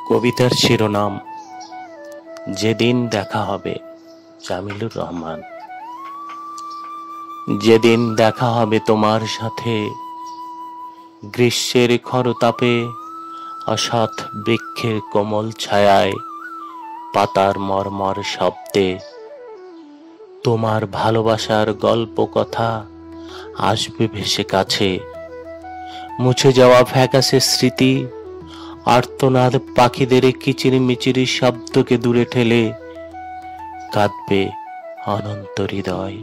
কবিতার শিরোনাম যেদিন দেখা হবে। জামিলুর রহমান। যেদিন দেখা হবে তোমার সাথে, গ্রীষ্মের খরতাপে, অসৎ বৃক্ষের কোমল ছায়ায়, পাতার মর্মর শব্দে, তোমার ভালোবাসার গল্প কথা আসবে ভেসে কাছে। মুছে যাওয়া ফ্যাকাশে স্মৃতি, আর্তনাদ পাখিদের কিচিরমিচিরি শব্দকে দূরে ঠেলে কাঁদবে অনন্ত হৃদয়।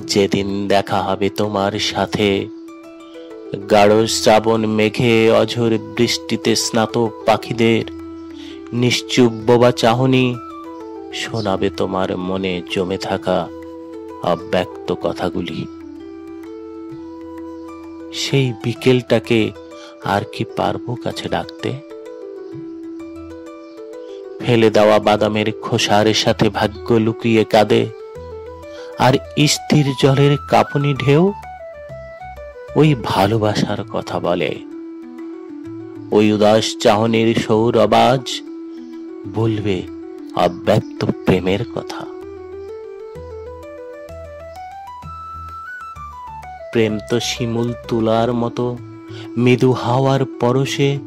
যেদিন দেখা হবে তোমার সাথে, গাঢ় শ্রাবণ মেঘে অঝোর বৃষ্টিতে স্নাত পাখিদের নিশ্চুপ বোবা চাহনি শোনাবে তোমার মনে জমে থাকা অব্যক্ত কথাগুলি। সেই বিকেলটাকে আর কি পারবো কাছে ডাকতে? ফেলে দেওয়া বাদামের খোসার সাথে ভাগ্য লুকিয়ে কাঁদে, আর স্থির জলের কাঁপুনি ঢেউ ওই ভালোবাসার কথা বলে। ওই উদাস চাহনির সৌরবাজ বলবে অব্যক্ত প্রেমের কথা। প্রেম তো শিমুল তুলার মতো মৃদু হাওয়ার পরশে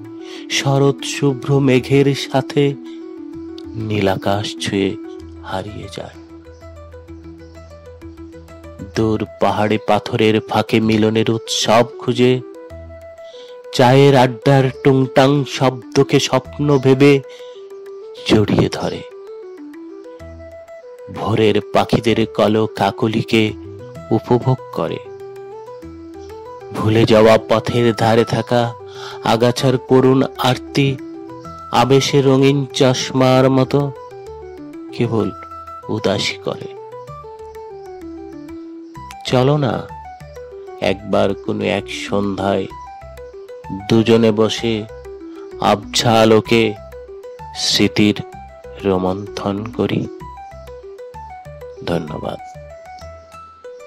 শরৎ শুভ্র মেঘের সাথে নীলাকাশ ছুঁয়ে হারিয়ে যায়। দূর পাহাড়ে পাথরের ফাঁকে মিলনের উৎসব খুঁজে, চায়ের আড্ডার টুংটাং শব্দকে স্বপ্ন ভেবে জড়িয়ে ধরে। ভোরের পাখিদের কলকাকলিকে উপভোগ করে। ভুলে যাওয়া পথের ধারে থাকা আগাছার করুণ আরতি আবেশে রঙিন চশমার মতো কেবল উদাসী করে। চলো না একবার কোনো এক সন্ধ্যায় দুজনে বসে আবছা আলোকে স্মৃতির রোমন্থন করি। ধন্যবাদ।